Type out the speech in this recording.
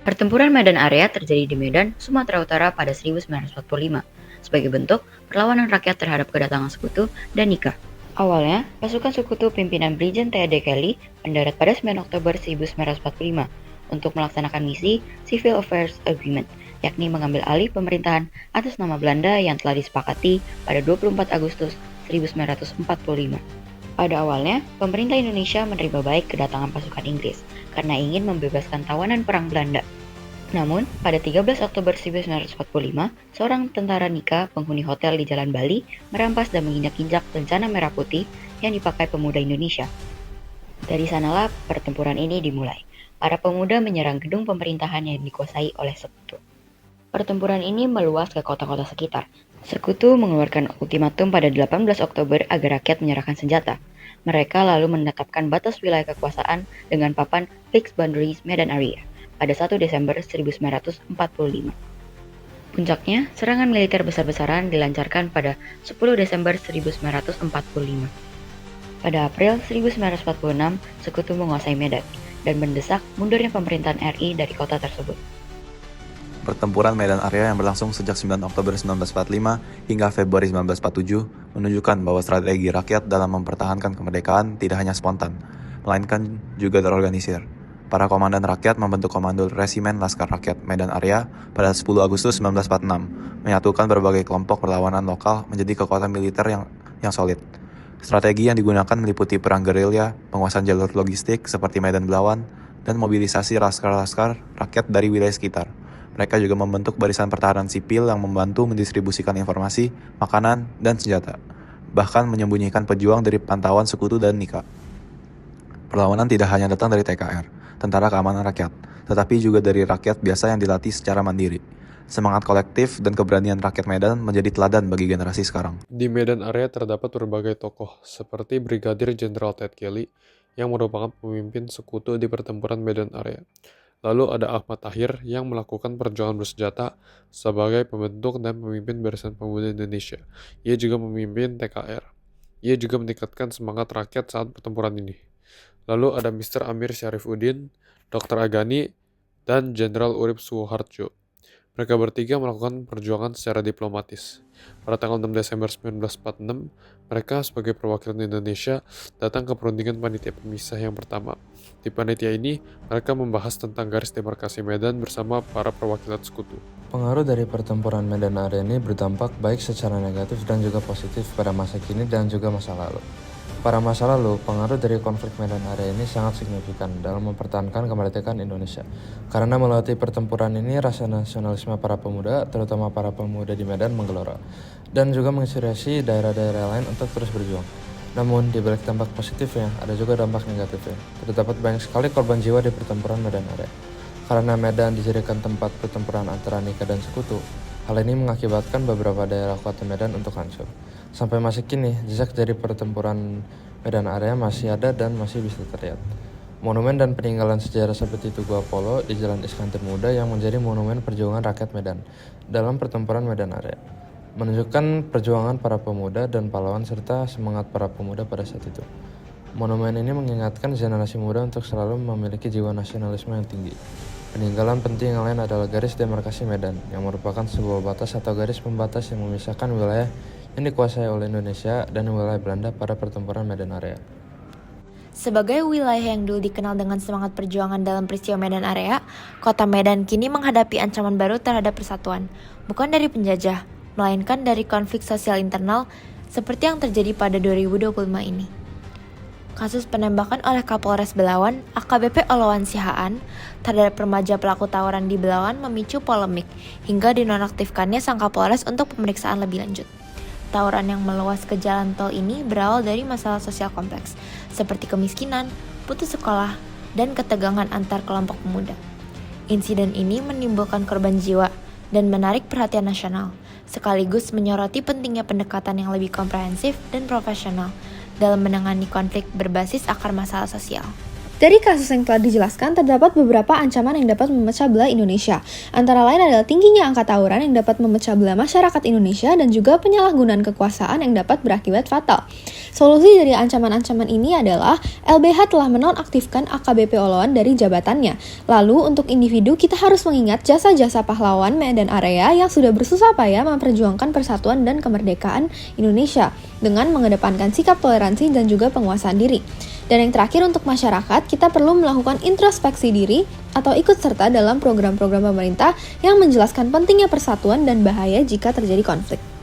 Pertempuran Medan Area terjadi di Medan, Sumatera Utara pada 1945 sebagai bentuk perlawanan rakyat terhadap kedatangan sekutu dan nikah. Awalnya, pasukan sekutu pimpinan Brigjen T.D. Kelly mendarat pada 9 Oktober 1945 untuk melaksanakan misi Civil Affairs Agreement, yakni mengambil alih pemerintahan atas nama Belanda yang telah disepakati pada 24 Agustus 1945. Pada awalnya, pemerintah Indonesia menerima baik kedatangan pasukan Inggris karena ingin membebaskan tawanan perang Belanda. Namun, pada 13 Oktober 1945, seorang tentara Nika, penghuni hotel di Jalan Bali, merampas dan menginjak-injak lencana merah putih yang dipakai pemuda Indonesia. Dari sanalah pertempuran ini dimulai. Para pemuda menyerang gedung pemerintahan yang dikuasai oleh sekutu. Pertempuran ini meluas ke kota-kota sekitar. Sekutu mengeluarkan ultimatum pada 18 Oktober agar rakyat menyerahkan senjata. Mereka lalu menetapkan batas wilayah kekuasaan dengan papan Fixed Boundaries Medan Area pada 1 Desember 1945. Puncaknya, serangan militer besar-besaran dilancarkan pada 10 Desember 1945. Pada April 1946, Sekutu menguasai Medan dan mendesak mundurnya pemerintahan RI dari kota tersebut. Pertempuran Medan Area yang berlangsung sejak 9 Oktober 1945 hingga Februari 1947 menunjukkan bahwa strategi rakyat dalam mempertahankan kemerdekaan tidak hanya spontan, melainkan juga terorganisir. Para komandan rakyat membentuk Komando Resimen Laskar Rakyat Medan Area pada 10 Agustus 1946, menyatukan berbagai kelompok perlawanan lokal menjadi kekuatan militer yang solid. Strategi yang digunakan meliputi perang gerilya, penguasaan jalur logistik seperti Medan Belawan, dan mobilisasi laskar-laskar rakyat dari wilayah sekitar. Mereka juga membentuk barisan pertahanan sipil yang membantu mendistribusikan informasi, makanan, dan senjata, bahkan menyembunyikan pejuang dari pantauan sekutu dan Nika. Perlawanan tidak hanya datang dari TKR, Tentara Keamanan Rakyat, tetapi juga dari rakyat biasa yang dilatih secara mandiri. Semangat kolektif dan keberanian rakyat Medan menjadi teladan bagi generasi sekarang. Di Medan Area terdapat berbagai tokoh, seperti Brigadir Jenderal Ted Kelly, yang merupakan pemimpin sekutu di pertempuran Medan Area. Lalu ada Ahmad Tahir yang melakukan perjuangan bersenjata sebagai pembentuk dan pemimpin Barisan Pemuda Indonesia. Ia juga memimpin TKR. Ia juga meningkatkan semangat rakyat saat pertempuran ini. Lalu ada Mr. Amir Syarifuddin, Dr. Agani, dan Jenderal Urip Suharjo. Mereka bertiga melakukan perjuangan secara diplomatis. Pada tanggal 6 Desember 1946, mereka sebagai perwakilan Indonesia datang ke perundingan panitia pemisah yang pertama. Di panitia ini, mereka membahas tentang garis demarkasi Medan bersama para perwakilan sekutu. Pengaruh dari pertempuran Medan Area ini berdampak baik secara negatif dan juga positif pada masa kini dan juga masa lalu. Pada masa lalu, pengaruh dari konflik Medan Area ini sangat signifikan dalam mempertahankan kemerdekaan Indonesia. Karena melalui pertempuran ini, rasa nasionalisme para pemuda, terutama para pemuda di Medan, menggelora, dan juga menginspirasi daerah-daerah lain untuk terus berjuang. Namun, di balik dampak positifnya, ada juga dampak negatifnya. Terdapat banyak sekali korban jiwa di pertempuran Medan Area. Karena Medan dijadikan tempat pertempuran antara Nika dan Sekutu, hal ini mengakibatkan beberapa daerah kota Medan untuk hancur. Sampai masa kini, jejak dari pertempuran Medan Area masih ada dan masih bisa terlihat. Monumen dan peninggalan sejarah seperti Tugu Apollo di Jalan Iskandar Muda yang menjadi monumen perjuangan rakyat Medan dalam pertempuran Medan Area, menunjukkan perjuangan para pemuda dan pahlawan serta semangat para pemuda pada saat itu. Monumen ini mengingatkan generasi muda untuk selalu memiliki jiwa nasionalisme yang tinggi. Peninggalan penting yang lain adalah garis demarkasi Medan, yang merupakan sebuah batas atau garis pembatas yang memisahkan wilayah yang dikuasai oleh Indonesia dan wilayah Belanda pada pertempuran Medan Area. Sebagai wilayah yang dulu dikenal dengan semangat perjuangan dalam peristiwa Medan Area, kota Medan kini menghadapi ancaman baru terhadap persatuan, bukan dari penjajah, melainkan dari konflik sosial internal seperti yang terjadi pada 2025 ini. Kasus penembakan oleh Kapolres Belawan, AKBP Olowan Sihaan, terhadap remaja pelaku tawuran di Belawan memicu polemik, hingga dinonaktifkannya sang Kapolres untuk pemeriksaan lebih lanjut. Tawuran yang meluas ke jalan tol ini berawal dari masalah sosial kompleks, seperti kemiskinan, putus sekolah, dan ketegangan antar kelompok pemuda. Insiden ini menimbulkan korban jiwa dan menarik perhatian nasional, sekaligus menyoroti pentingnya pendekatan yang lebih komprehensif dan profesional dalam menangani konflik berbasis akar masalah sosial. Dari kasus yang telah dijelaskan, terdapat beberapa ancaman yang dapat memecah belah Indonesia. Antara lain adalah tingginya angka tawuran yang dapat memecah belah masyarakat Indonesia dan juga penyalahgunaan kekuasaan yang dapat berakibat fatal. Solusi dari ancaman-ancaman ini adalah LBH telah menonaktifkan AKBP Oloan dari jabatannya. Lalu untuk individu kita harus mengingat jasa-jasa pahlawan Medan Area yang sudah bersusah payah memperjuangkan persatuan dan kemerdekaan Indonesia dengan mengedepankan sikap toleransi dan juga penguasaan diri. Dan yang terakhir untuk masyarakat, kita perlu melakukan introspeksi diri atau ikut serta dalam program-program pemerintah yang menjelaskan pentingnya persatuan dan bahaya jika terjadi konflik.